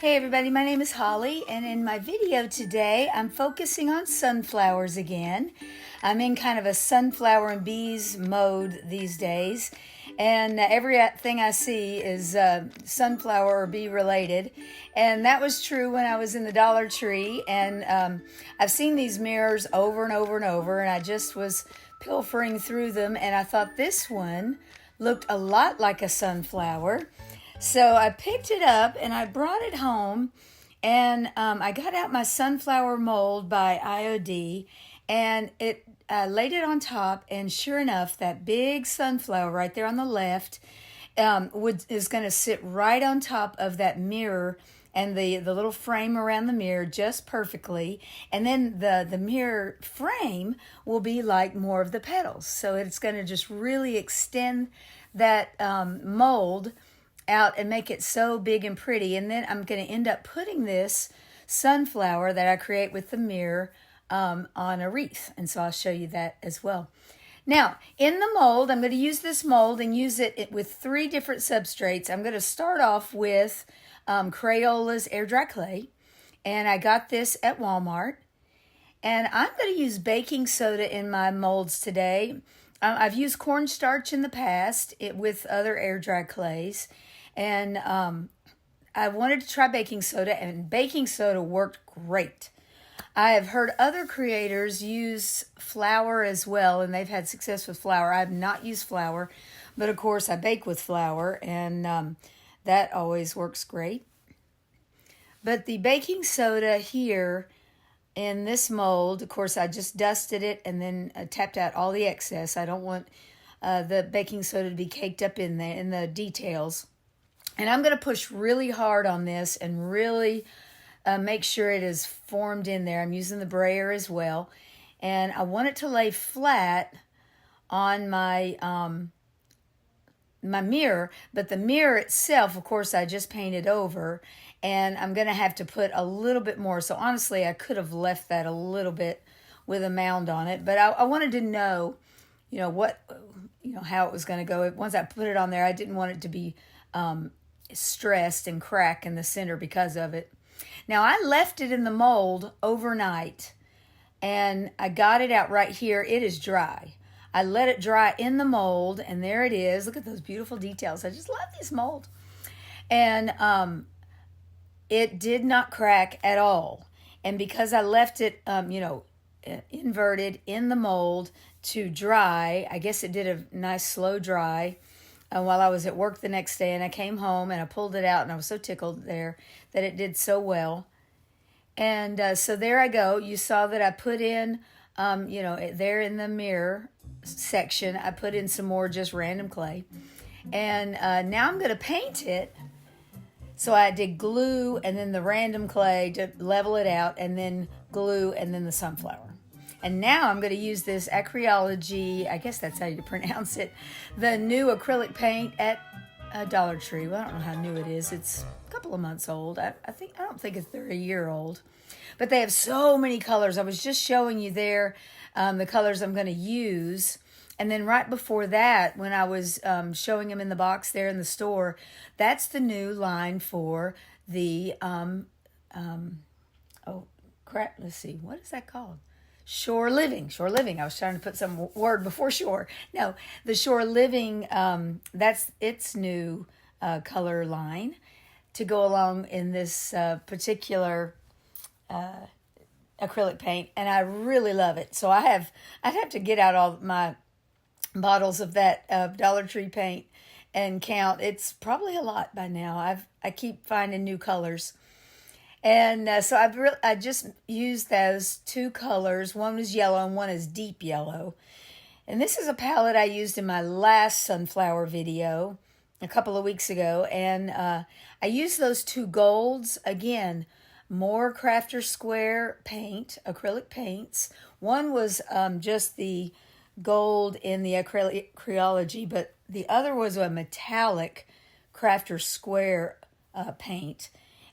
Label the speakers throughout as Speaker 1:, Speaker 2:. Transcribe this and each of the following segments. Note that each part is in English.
Speaker 1: Hey everybody, my name is Holly, and in my video today I'm focusing on sunflowers again. I'm in kind of a sunflower and bees mode these days, and everything I see is sunflower or bee related. And that was true when I was in the Dollar Tree, and I've seen these mirrors over and over and over, and I just was pilfering through them, and I thought this one looked a lot like a sunflower. So I picked it up and I brought it home, and I got out my sunflower mold by IOD, and it laid it on top, and sure enough, that big sunflower right there on the left is going to sit right on top of that mirror and the little frame around the mirror just perfectly. And then the mirror frame will be like more of the petals. So it's going to just really extend that mold out and make it so big and pretty. And then I'm going to end up putting this sunflower that I create with the mirror on a wreath. And so I'll show you that as well. Now, in the mold, I'm going to use this mold and use it with 3 different substrates. I'm going to start off with Crayola's air dry clay. And I got this at Walmart. And I'm going to use baking soda in my molds today. I've used cornstarch in the past with other air dry clays. And I wanted to try baking soda, and baking soda worked great. I have heard other creators use flour as well, and they've had success with flour. I have not used flour, but of course I bake with flour, and that always works great. But the baking soda here in this mold, of course, I just dusted it and then tapped out all the excess. I don't want the baking soda to be caked up in the details. And I'm going to push really hard on this and really make sure it is formed in there. I'm using the brayer as well. And I want it to lay flat on my my mirror. But the mirror itself, of course, I just painted over. And I'm going to have to put a little bit more. So honestly, I could have left that a little bit with a mound on it. But I wanted to know, how it was going to go. Once I put it on there, I didn't want it to be stressed and crack in the center because of it. Now I left it in the mold overnight, and I got it out right here. It is dry. I let it dry in the mold, and there it is. Look at those beautiful details. I just love this mold. And it did not crack at all. And because I left it inverted in the mold to dry, I guess it did a nice slow dry while I was at work the next day, and I came home and I pulled it out, and I was so tickled there that it did so well. And so there I go. You saw that I put in, there in the mirror section, I put in some more just random clay. And now I'm going to paint it. So I did glue and then the random clay to level it out, and then glue and then the sunflower. And now I'm going to use this Acryology, I guess that's how you pronounce it, the new acrylic paint at Dollar Tree. Well, I don't know how new it is. It's a couple of months old. I don't think they're a year old. But they have so many colors. I was just showing you there the colors I'm going to use. And then right before that, when I was showing them in the box there in the store, that's the new line for the, let's see, what is that called? Shore Living. I was trying to put some word before shore. No, the Shore Living, that's its new color line to go along in this particular acrylic paint, and I really love it. So I'd have to get out all my bottles of that Dollar Tree paint and count. It's probably a lot by now. I keep finding new colors. And so I just used those 2 colors. One was yellow and one is deep yellow. And this is a palette I used in my last sunflower video a couple of weeks ago. And I used those 2 golds. Again, more Crafter Square paint, acrylic paints. One was just the gold in the Crayola, but the other was a metallic Crafter Square paint.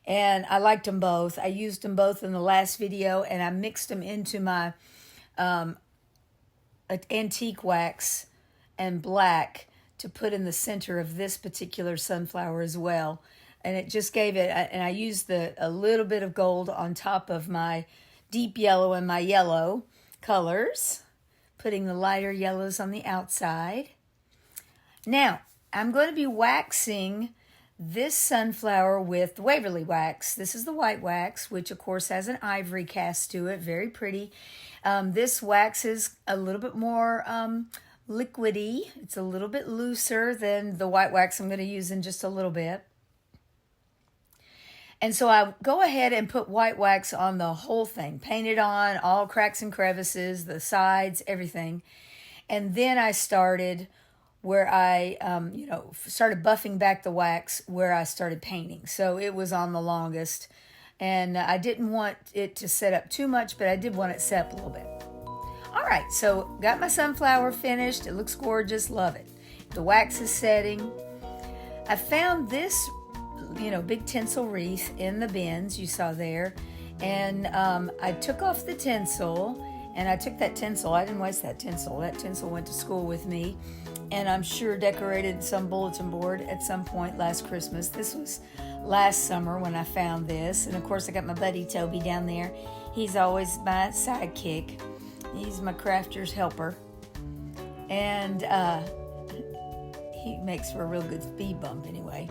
Speaker 1: And I liked them both. I used them both in the last video, and I mixed them into my antique wax and black to put in the center of this particular sunflower as well. and it just gave it, and I used a little bit of gold on top of my deep yellow and my yellow colors, putting the lighter yellows on the outside. Now, I'm going to be waxing this sunflower with Waverly wax. This is the white wax, which of course has an ivory cast to it, very pretty. This wax is a little bit more liquidy. It's a little bit looser than the white wax I'm going to use in just a little bit. And so I go ahead and put white wax on the whole thing, paint it on, all cracks and crevices, the sides, everything. And then I started where I, started buffing back the wax where I started painting. So it was on the longest. And I didn't want it to set up too much, but I did want it set up a little bit. All right, so got my sunflower finished. It looks gorgeous, love it. The wax is setting. I found this big tinsel wreath in the bins you saw there, and I took off the tinsel, and I took that tinsel. I didn't waste that tinsel. That tinsel went to school with me, and I'm sure decorated some bulletin board at some point last Christmas. This was last summer when I found this, and of course I got my buddy Toby down there. He's always my sidekick. He's my crafter's helper, and he makes for a real good speed bump anyway.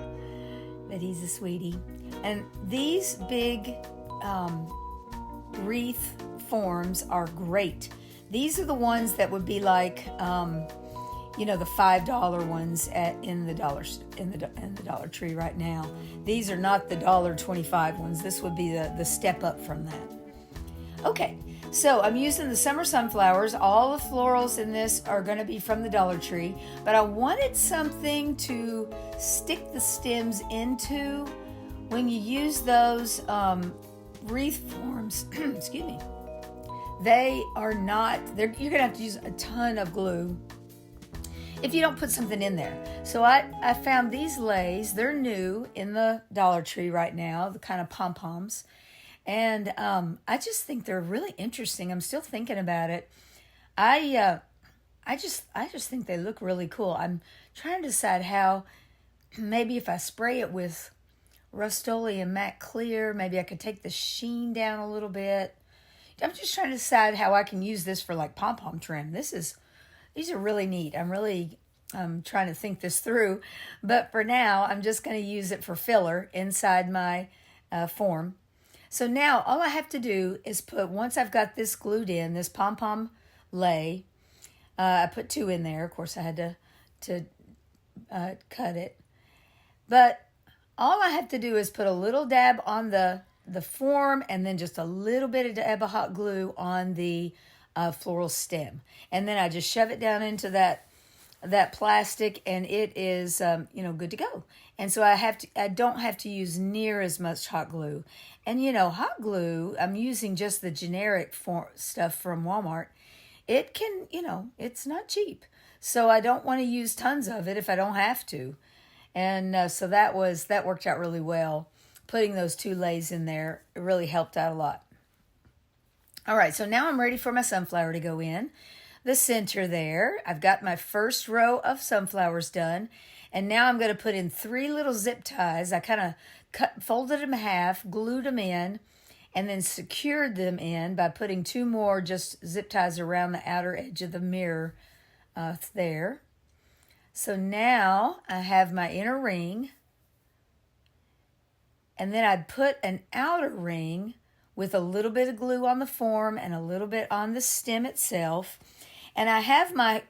Speaker 1: But he's a sweetie. And these big wreath forms are great. These are the ones that would be like, the $5 ones in the Dollar Tree right now. These are not the $1.25 ones. This would be the step up from that. Okay, so I'm using the summer sunflowers. All the florals in this are going to be from the Dollar Tree, but I wanted something to stick the stems into when you use those wreath forms. Excuse me. They are not, you're going to have to use a ton of glue if you don't put something in there. So I found these lays. They're new in the Dollar Tree right now, the kind of pom-poms. And I just think they're really interesting. I'm still thinking about it. I just think they look really cool. I'm trying to decide how, maybe if I spray it with Rust-Oleum Matte Clear, maybe I could take the sheen down a little bit. I'm just trying to decide how I can use this for like pom-pom trim. These are really neat. I'm trying to think this through. But for now, I'm just going to use it for filler inside my form. So now all I have to do is once I've got this glued in, this pom-pom lay, I put 2 in there. Of course, I had to cut it. But all I have to do is put a little dab on the form and then just a little bit of dab of hot glue on the floral stem. And then I just shove it down into that plastic, and it is good to go. And so I don't have to use near as much hot glue. And hot glue, I'm using just the generic stuff from Walmart. It can, it's not cheap. So I don't want to use tons of it if I don't have to. And so that worked out really well. Putting those 2 lays in there, it really helped out a lot. All right, so now I'm ready for my sunflower to go in. The center there, I've got my first row of sunflowers done. And now I'm going to put in 3 little zip ties. I kind of folded them in half, glued them in, and then secured them in by putting 2 more just zip ties around the outer edge of the mirror there. So now I have my inner ring, and then I'd put an outer ring with a little bit of glue on the form and a little bit on the stem itself. And I have my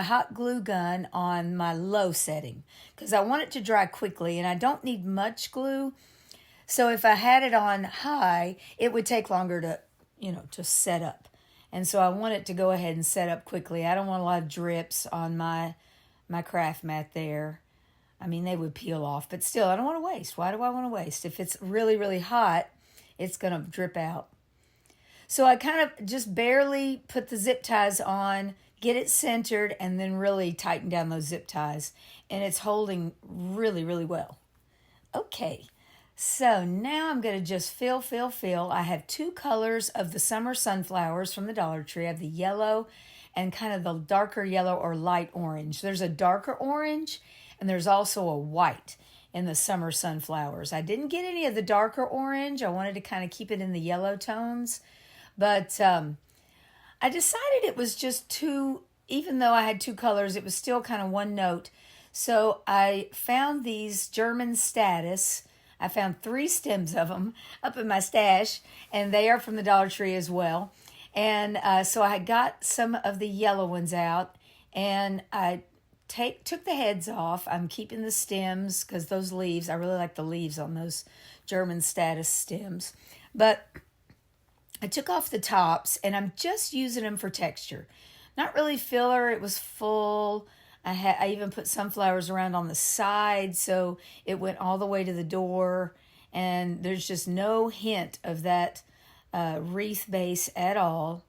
Speaker 1: hot glue gun on my low setting because I want it to dry quickly, and I don't need much glue. So if I had it on high, it would take longer to set up. And so I want it to go ahead and set up quickly. I don't want a lot of drips on my craft mat there. I mean, they would peel off, but still, I don't want to waste. Why do I want to waste? If it's really, really hot, it's going to drip out. So I kind of just barely put the zip ties on, get it centered, and then really tighten down those zip ties. And it's holding really, really well. Okay, so now I'm going to just fill. I have 2 colors of the summer sunflowers from the Dollar Tree. I have the yellow and kind of the darker yellow or light orange. There's a darker orange, and there's also a white. in the summer sunflowers. I didn't get any of the darker orange. I wanted to kind of keep it in the yellow tones. But I decided it was just too, even though I had two colors, it was still kind of one note. So I found these German Status. I found 3 stems of them up in my stash, and they are from the Dollar Tree as well. And so I got some of the yellow ones out, and I took the heads off. I'm keeping the stems because those leaves, I really like the leaves on those German Status stems. But I took off the tops, and I'm just using them for texture. Not really filler. It was full. I even put sunflowers around on the side, so it went all the way to the door, and there's just no hint of that wreath base at all.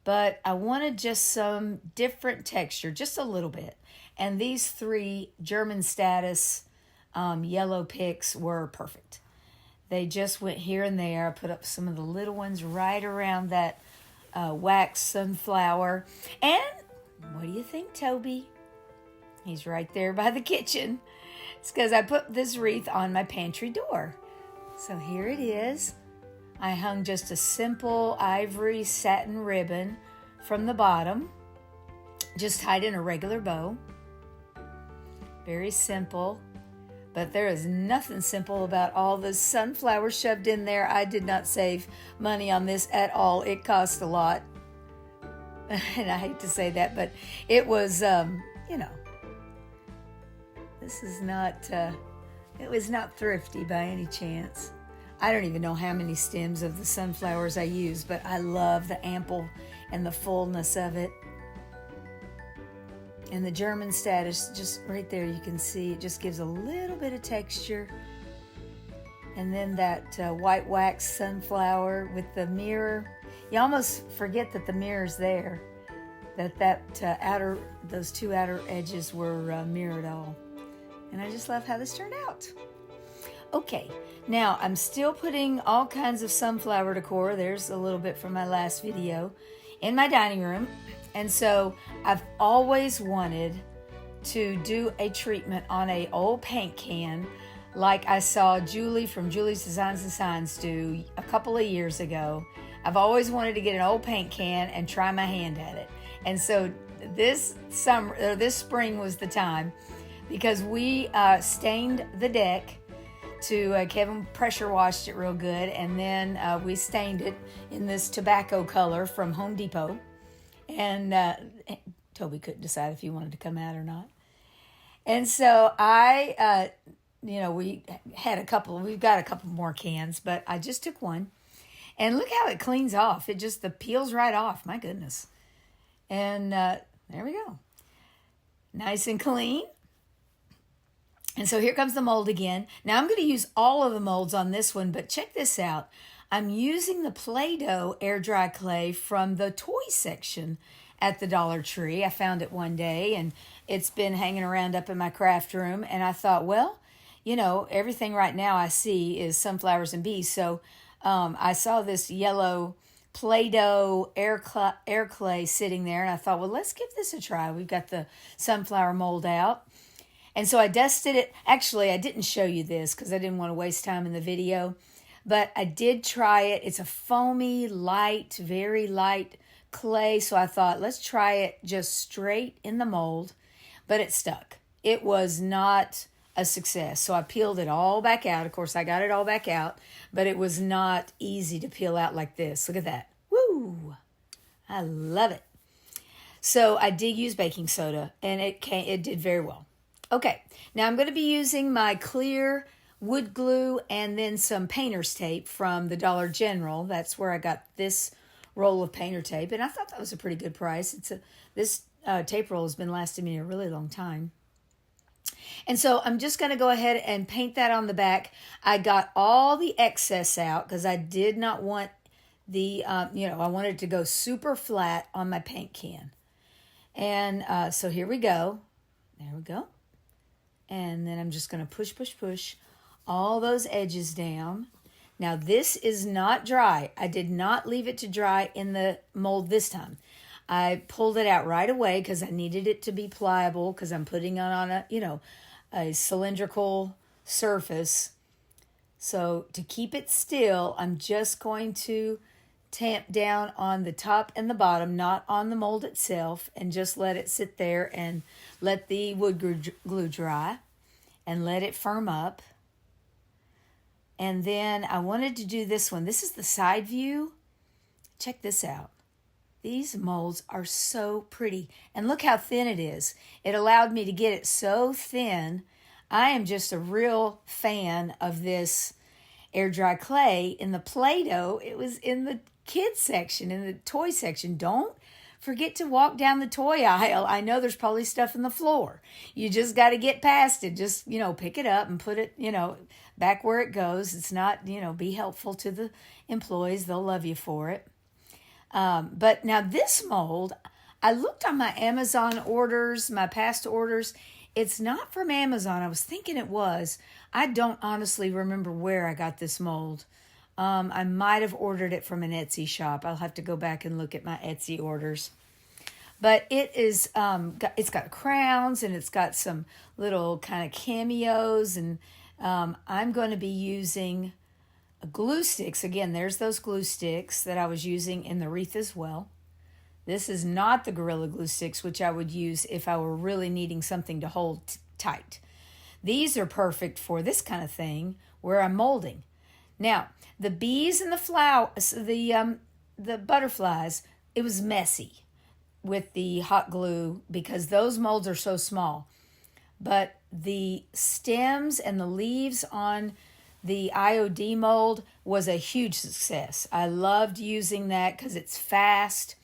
Speaker 1: But I wanted just some different texture, just a little bit. And these 3 German Status yellow picks were perfect. They just went here and there. I put up some of the little ones right around that wax sunflower. And what do you think, Toby? He's right there by the kitchen. It's because I put this wreath on my pantry door. So here it is. I hung just a simple ivory satin ribbon from the bottom, just tied in a regular bow. Very simple, but there is nothing simple about all the sunflowers shoved in there. I did not save money on this at all. It cost a lot. And I hate to say that, but it was, this is not, it was not thrifty by any chance. I don't even know how many stems of the sunflowers I use, but I love the ample and the fullness of it. And the German Status, just right there, you can see it just gives a little bit of texture. And then that white wax sunflower with the mirror. You almost forget that the mirror's there. Those 2 outer edges were mirrored all. And I just love how this turned out. Okay, now I'm still putting all kinds of sunflower decor. There's a little bit from my last video in my dining room. And so I've always wanted to do a treatment on an old paint can like I saw Julie from Julie's Designs and Signs do a couple of years ago. I've always wanted to get an old paint can and try my hand at it. And so this spring was the time, because we stained the deck to Kevin pressure washed it real good, and then we stained it in this tobacco color from Home Depot. And Toby couldn't decide if he wanted to come out or not. And so we've got a couple more cans, but I just took one. And look how it cleans off. The peels right off. My goodness. And there we go. Nice and clean. And so here comes the mold again. Now I'm going to use all of the molds on this one, but check this out. I'm using the Play-Doh air dry clay from the toy section at the Dollar Tree. I found it one day, and it's been hanging around up in my craft room. And I thought, well, everything right now I see is sunflowers and bees. So I saw this yellow Play-Doh air clay sitting there, and I thought, well, let's give this a try. We've got the sunflower mold out. And so I dusted it. Actually, I didn't show you this because I didn't want to waste time in the video, but I did try it. It's a foamy, light, very light clay. So I thought, let's try it just straight in the mold, but it stuck. It was not a success. So I peeled it all back out. Of course, I got it all back out, but it was not easy to peel out like this. Look at that. Woo! I love it. So I did use baking soda, and it did very well. Okay, now I'm going to be using my clear wood glue and then some painter's tape from the Dollar General. That's where I got this roll of painter tape, and I thought that was a pretty good price. This tape roll has been lasting me a really long time. And so I'm just going to go ahead and paint that on the back. I got all the excess out because I did not want I wanted it to go super flat on my paint can. And so here we go. There we go. And then I'm just going to push all those edges down. Now this is not dry. I did not leave it to dry in the mold this time. I pulled it out right away because I needed it to be pliable because I'm putting it on a cylindrical surface. So to keep it still, I'm just going to tamp down on the top and the bottom, not on the mold itself, and just let it sit there and let the wood glue dry and let it firm up. And then I wanted to do this one. This is the side view. Check this out. These molds are so pretty. And look how thin it is. It allowed me to get it so thin. I am just a real fan of this air dry clay. In the Play-Doh, it was in the kids section, in the toy section. Don't forget to walk down the toy aisle. I know there's probably stuff in the floor. You just got to get past it. Just, pick it up and put it, back where it goes. It's not, be helpful to the employees. They'll love you for it. But now this mold, I looked on my Amazon orders, my past orders. It's not from Amazon. I was thinking it was. I don't honestly remember where I got this mold. I might have ordered it from an Etsy shop. I'll have to go back and look at my Etsy orders. But it is, it's got crowns and it's got some little kind of cameos. And I'm going to be using glue sticks. Again, there's those glue sticks that I was using in the wreath as well. This is not the Gorilla Glue sticks, which I would use if I were really needing something to hold tight. These are perfect for this kind of thing where I'm molding. Now, the bees and the flowers, the butterflies, it was messy with the hot glue because those molds are so small. But the stems and the leaves on the IOD mold was a huge success. I loved using that because it's fast.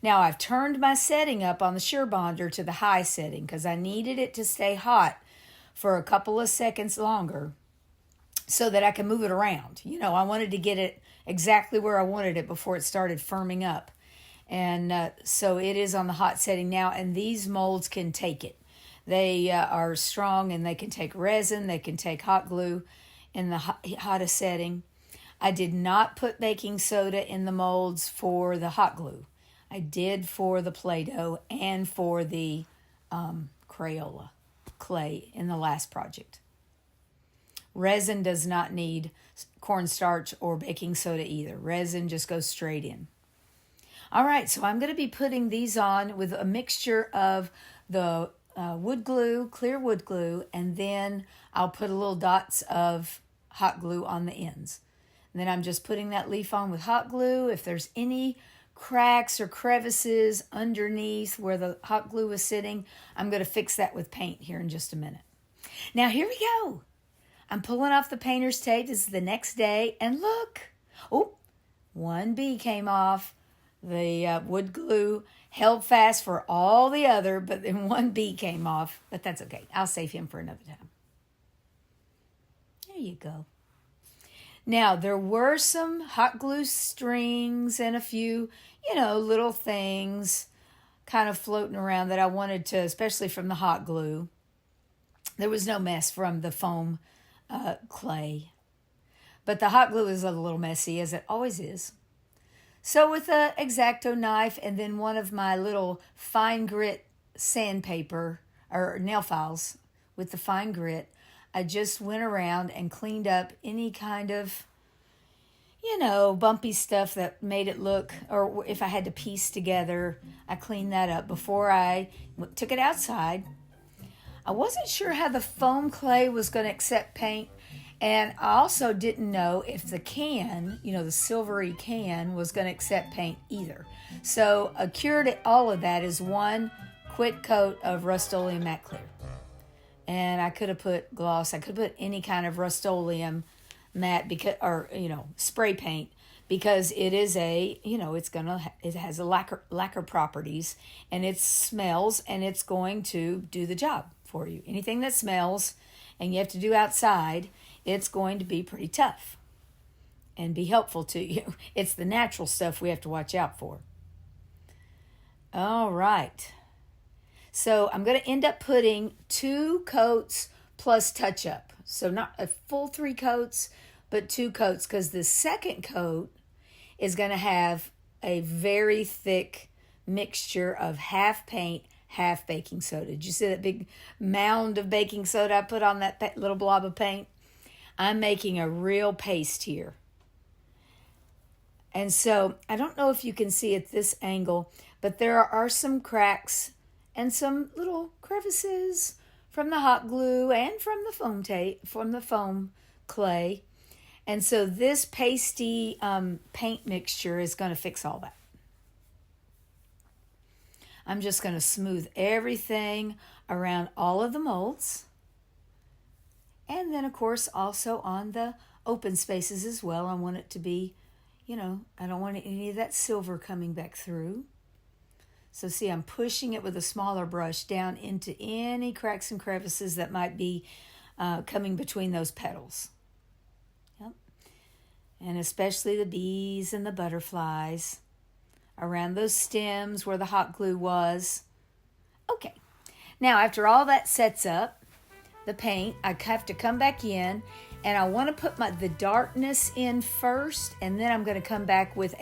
Speaker 1: Now I've turned my setting up on the Sure Bonder to the high setting because I needed it to stay hot for a couple of seconds longer so that I can move it around. I wanted to get it exactly where I wanted it before it started firming up. And so it is on the hot setting now, and these molds can take it. They are strong and they can take resin, they can take hot glue in the hottest setting. I did not put baking soda in the molds for the hot glue. I did for the Play-Doh and for the Crayola clay in the last project. Resin does not need cornstarch or baking soda either. Resin just goes straight in. All right, so I'm going to be putting these on with a mixture of the wood glue, clear wood glue, and then I'll put a little dots of hot glue on the ends. And then I'm just putting that leaf on with hot glue. If there's any cracks or crevices underneath where the hot glue is sitting, I'm going to fix that with paint here in just a minute. Now here we go. I'm pulling off the painter's tape. This is the next day, and look. Oh, one bee came off. The wood glue held fast for all the other, but then one bee came off. But that's okay. I'll save him for another time. There you go. Now, there were some hot glue strings and a few, little things kind of floating around that I wanted to, especially from the hot glue. There was no mess from the foam clay. But the hot glue is a little messy, as it always is. So with an X-Acto knife and then one of my little fine grit sandpaper or nail files with the fine grit, I just went around and cleaned up any kind of, bumpy stuff that made it look, or if I had to piece together, I cleaned that up before I took it outside. I wasn't sure how the foam clay was going to accept paint, and I also didn't know if the can, the silvery can, was going to accept paint either. So a cure to all of that is one quick coat of Rust-Oleum Matte Clear. And I could have put gloss. I could put any kind of Rust-Oleum matte spray paint, because it is it has a lacquer properties, and it smells, and it's going to do the job for you. Anything that smells and you have to do outside, it's going to be pretty tough and be helpful to you. It's the natural stuff we have to watch out for. All right. So I'm going to end up putting 2 coats plus touch-up. So not a full 3 coats, but 2 coats, because the second coat is going to have a very thick mixture of half paint, half baking soda. Did you see that big mound of baking soda I put on that little blob of paint? I'm making a real paste here. And so I don't know if you can see at this angle, but there are some cracks and some little crevices from the hot glue and from the foam tape, from the foam clay. And so this pasty paint mixture is going to fix all that. I'm just going to smooth everything around all of the molds. And then, of course, also on the open spaces as well. I want it to be, you know, I don't want any of that silver coming back through. So see, I'm pushing it with a smaller brush down into any cracks and crevices that might be coming between those petals. Yep. And especially the bees and the butterflies around those stems where the hot glue was. Okay. Now, after all that sets up, the paint, I have to come back in, and I want to put the darkness in first, and then I'm going to come back with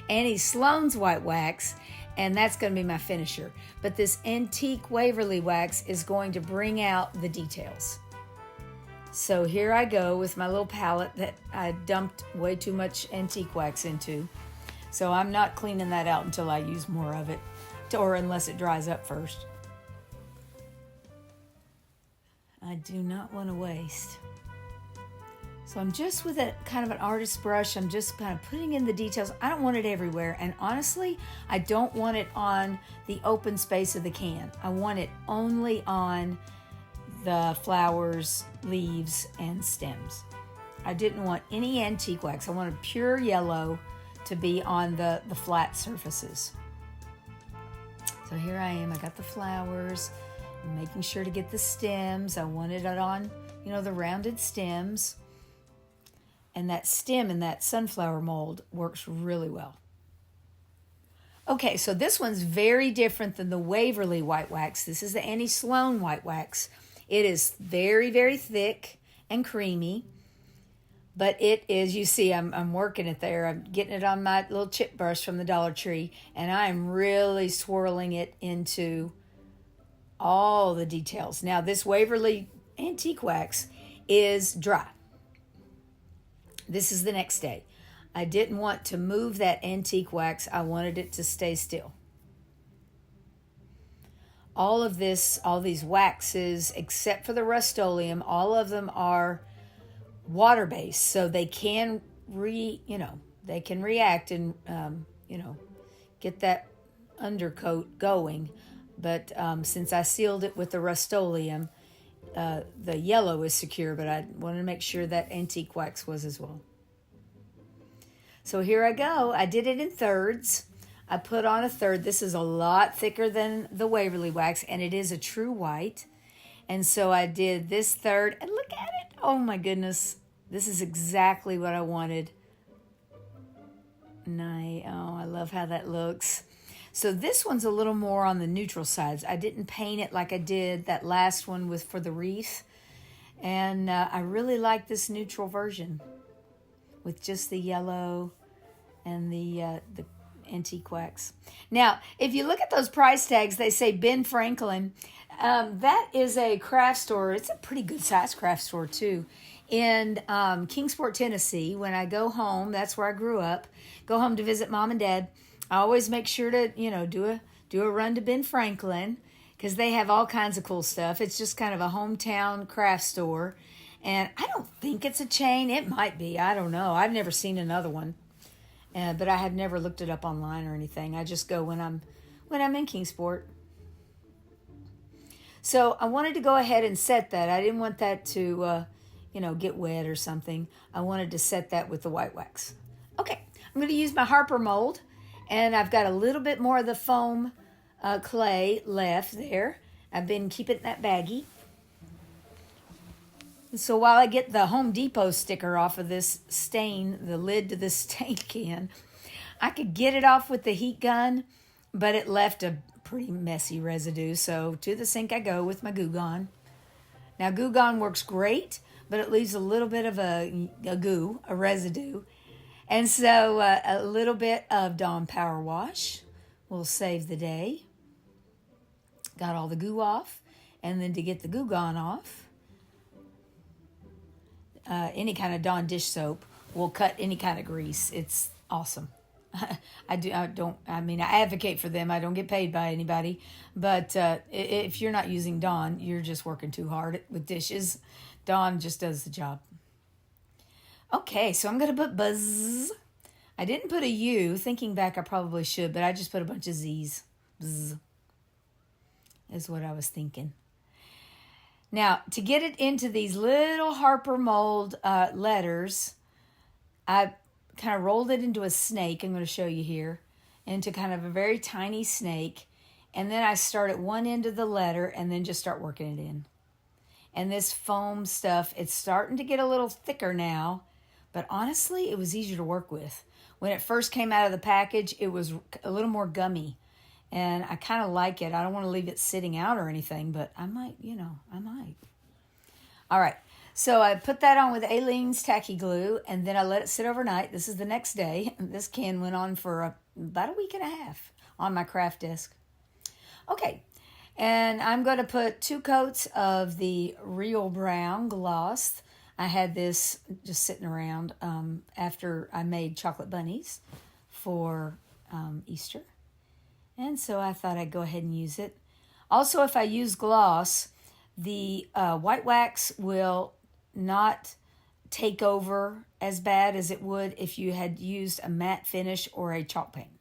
Speaker 1: Annie Sloan's white wax, and that's going to be my finisher. But this antique Waverly wax is going to bring out the details. So here I go with my little palette that I dumped way too much antique wax into. So I'm not cleaning that out until I use more of it, or unless it dries up first. I do not want to waste. So I'm just with a kind of an artist brush, I'm just kind of putting in the details. I don't want it everywhere. And honestly, I don't want it on the open space of the can. I want it only on the flowers, leaves, and stems. I didn't want any antique wax. I wanted pure yellow to be on the flat surfaces. So here I am. I got the flowers. I'm making sure to get the stems. I wanted it on, you know, the rounded stems. And that stem in that sunflower mold works really well. Okay, so this one's very different than the Waverly white wax. This is the Annie Sloan white wax. It is very, very thick and creamy. But it is, you see, I'm working it there. I'm getting it on my little chip brush from the Dollar Tree. And I'm really swirling it into all the details. Now, this Waverly antique wax is dry. This is the next day. I didn't want to move that antique wax. I wanted it to stay still. All of this, all these waxes, except for the Rust-Oleum, all of them are water-based, so they can they can react and get that undercoat going. But since I sealed it with the Rust-Oleum, the yellow is secure, but I wanted to make sure that antique wax was as well. So here I go. I did it in thirds. I put on a third. This is a lot thicker than the Waverly wax, and it is a true white. And so I did this third, and look at it. Oh my goodness. This is exactly what I wanted. I love how that looks. So this one's a little more on the neutral sides. I didn't paint it like I did that last one for the wreath. And I really like this neutral version with just the yellow and the antique wax. Now, if you look at those price tags, they say Ben Franklin. That is a craft store. It's a pretty good sized craft store too. In Kingsport, Tennessee. When I go home, that's where I grew up, go home to visit Mom and Dad, I always make sure to, do a run to Ben Franklin because they have all kinds of cool stuff. It's just kind of a hometown craft store. And I don't think it's a chain. It might be. I don't know. I've never seen another one. But I have never looked it up online or anything. I just go when I'm in Kingsport. So I wanted to go ahead and set that. I didn't want that to, get wet or something. I wanted to set that with the white wax. Okay, I'm going to use my Harper mold. And I've got a little bit more of the foam clay left there. I've been keeping that baggie. So while I get the Home Depot sticker off of this stain, the lid to this stain can, I could get it off with the heat gun, but it left a pretty messy residue. So to the sink I go with my Goo Gone. Now Goo Gone works great, but it leaves a little bit of a residue. And so a little bit of Dawn Power Wash will save the day. Got all the goo off. And then to get the goo gone off, any kind of Dawn dish soap will cut any kind of grease. It's awesome. I advocate for them. I don't get paid by anybody. But if you're not using Dawn, you're just working too hard with dishes. Dawn just does the job. Okay, so I'm going to put buzz. I didn't put a U. Thinking back, I probably should, but I just put a bunch of Z's. Bzz is what I was thinking. Now, to get it into these little Harper mold letters, I kind of rolled it into a snake. I'm going to show you here. Into kind of a very tiny snake. And then I start at one end of the letter and then just start working it in. And this foam stuff, it's starting to get a little thicker now. But honestly, it was easier to work with. When it first came out of the package, it was a little more gummy. And I kind of like it. I don't want to leave it sitting out or anything, but I might, I might. All right. So I put that on with Aleene's tacky glue, and then I let it sit overnight. This is the next day. This can went on for about a week and a half on my craft desk. Okay. And I'm going to put 2 coats of the Real Brown gloss. I had this just sitting around after I made chocolate bunnies for Easter. And so I thought I'd go ahead and use it. Also, if I use gloss, the white wax will not take over as bad as it would if you had used a matte finish or a chalk paint,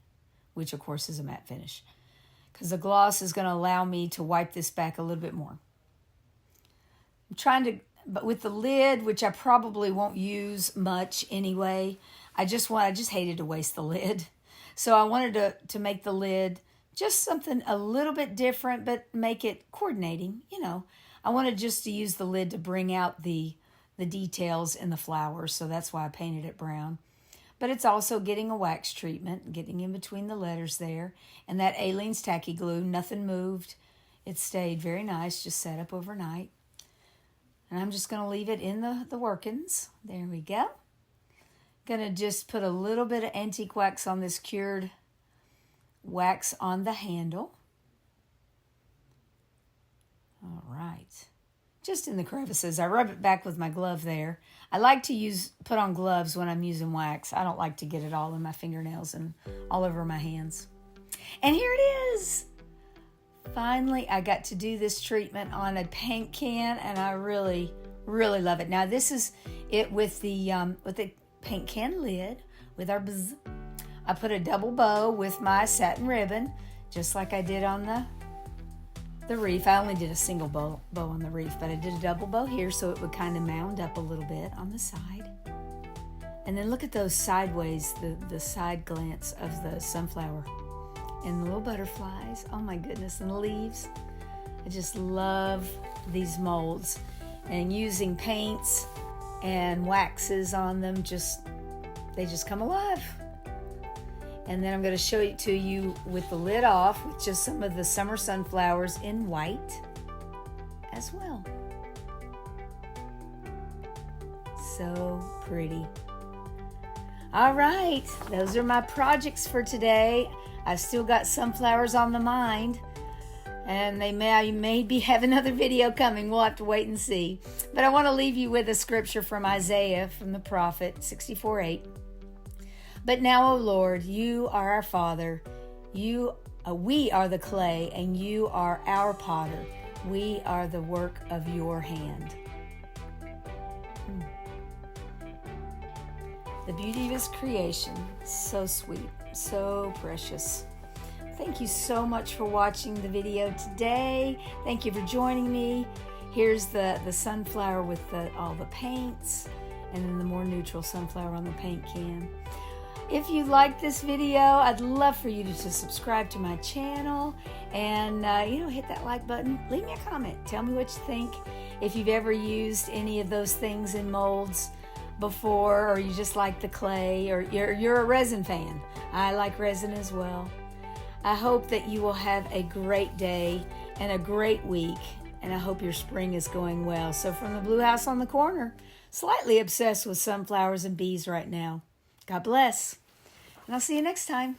Speaker 1: which of course is a matte finish. Because the gloss is going to allow me to wipe this back a little bit more. I'm trying to, but with the lid, which I probably won't use much anyway, I just hated to waste the lid. So I wanted to make the lid just something a little bit different, but make it coordinating, I wanted just to use the lid to bring out the details in the flowers, so that's why I painted it brown. But it's also getting a wax treatment, getting in between the letters there. And that Aleene's tacky glue, nothing moved. It stayed very nice, just sat up overnight. And I'm just going to leave it in the workings. There we go. Going to just put a little bit of antique wax on this cured wax on the handle. All right. Just in the crevices. I rub it back with my glove there. I like to put on gloves when I'm using wax. I don't like to get it all in my fingernails and all over my hands. And here it is. Finally, I got to do this treatment on a paint can, and I really, really love it. Now, this is it with the paint can lid with our bzz. I put a double bow with my satin ribbon, just like I did on the wreath. I only did a single bow on the wreath, but I did a double bow here so it would kind of mound up a little bit on the side. And then look at those sideways, the side glance of the sunflower and the little butterflies. Oh my goodness, and the leaves. I just love these molds. And using paints and waxes on them, they just come alive. And then I'm going to show it to you with the lid off with just some of the summer sunflowers in white as well. So pretty. All right, those are my projects for today. I've still got sunflowers on the mind, and I may have another video coming. We'll have to wait and see. But I want to leave you with a scripture from Isaiah, from the prophet, 64:8. But now, O Lord, you are our Father. We are the clay, and you are our potter. We are the work of your hand. The beauty of his creation, so sweet, so precious. Thank you so much for watching the video today. Thank you for joining me. Here's the sunflower with all the paints, and then the more neutral sunflower on the paint can. If you like this video, I'd love for you to subscribe to my channel and, hit that like button. Leave me a comment. Tell me what you think. If you've ever used any of those things in molds before, or you just like the clay, or you're a resin fan. I like resin as well. I hope that you will have a great day and a great week, and I hope your spring is going well. So from the Blue House on the Corner, slightly obsessed with sunflowers and bees right now. God bless, and I'll see you next time.